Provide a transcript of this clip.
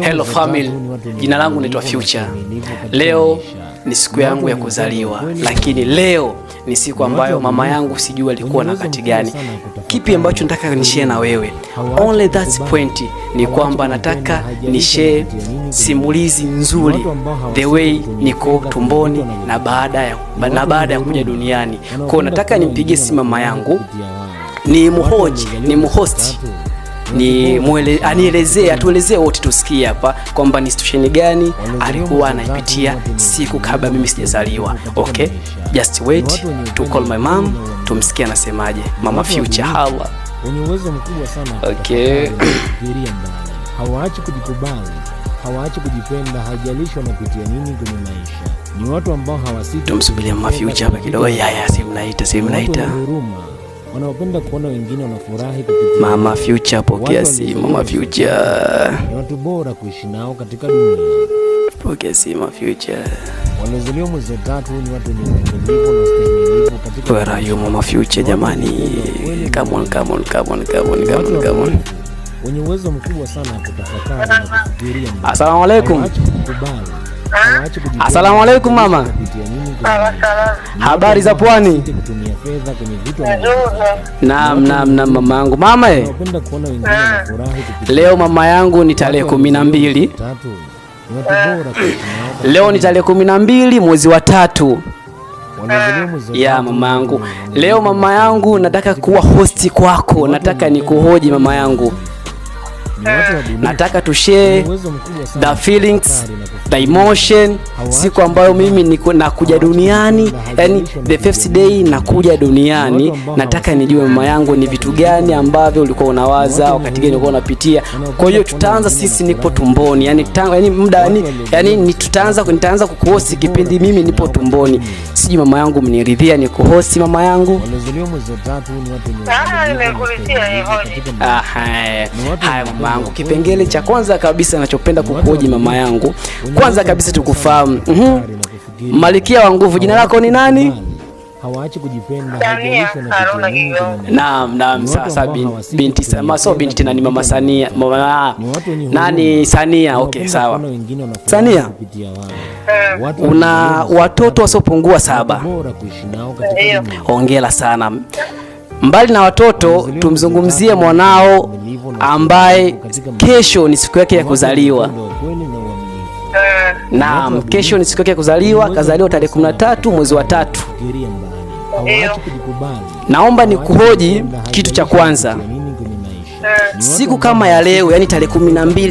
Hello family, jina langu naitwa Future. Leo ni siku yangu ya kuzaliwa, lakini leo ni siku ambayo mama yangu sijui alikuwa na wakati gani. Kipi ambacho nataka nishare na wewe? Only that point ni kwamba nataka nishare simulizi nzuri the way niko tumboni na baada ya kuja duniani. Kwa nataka nimpigie simu mama yangu, ni muhost anielezee, atuelezee wote tusikie hapa kwamba ni situation gani alikuwa anaipitia siku kabla mimi sijazaliwa. Okay, just wait to call my mom, tumsikie anasemaje. Mama Future hala wenye uwezo mkubwa sana. Okay, hawaachi kujikubali, hawaachi kujipenda, hajalishwa wanapitia nini kwenye maisha. Ni watu ambao hawasiti. Tumsubirie Mama Future hapa kidogo. Simu naita wanaopenda kuona wengine wanafurahi kupitia. Mama Future, pokea simu. Mama Future, ni watu bora kuishi nao katika dunia. Pokea simu Mama Future. Walizaliwa mwezi wa 3, ni watu wenye uvumilivu na ustahimilivu katika. Where are you Mama Future jamani? Come on. Wenye uwezo mkubwa sana kutafakari na kufikiria. Assalamu alaikum. Assalamu alaikum mama. Habari za pwani? Naam mama yangu. Mama leo mama yangu ni tarehe 12. Leo ni tarehe 12 mwezi wa 3. Ya mama yangu. Leo mama yangu nataka kuwa hosti kwako. Nataka nikuhoji mama yangu. Nataka tushare the feelings, the emotion, siku ambayo mimi niko nakuja duniani, yani the first day nakuja duniani. Nataka nijue mama yangu ni vitu gani ambavyo ulikuwa unawaza wakati gani ulikuwa unapitia. Kwa hiyo tutaanza sisi nipo tumboni, nitaanza kukuhosti kipindi mimi nipo tumboni. Siji mama yangu mniridhia ni kuhosti mama yangu? Haya mama yangu, kipengele cha kwanza kabisa ninachopenda kukuhoji mama yangu, kwanza kabisa tukufahamu. Malkia wa nguvu, jina lako ni nani? Hawaachi kujipenda, hajalishwa na kitu. Naam, sasa binti Sama, so binti tena ni mama Sania. Nani Sania? Okay, sawa. Sania, una watoto wasiopungua 7. Hongera sana. Mbali na watoto, tumzungumzie mwanao ambaye kesho ni siku yake ya kuzaliwa. Naam, kesho ni siku yake ya kuzaliwa, kazaliwa tarehe 13 mwezi wa 3. Naomba nikuhoji kitu cha kwanza. Siku kama ya leo, yani tarehe 12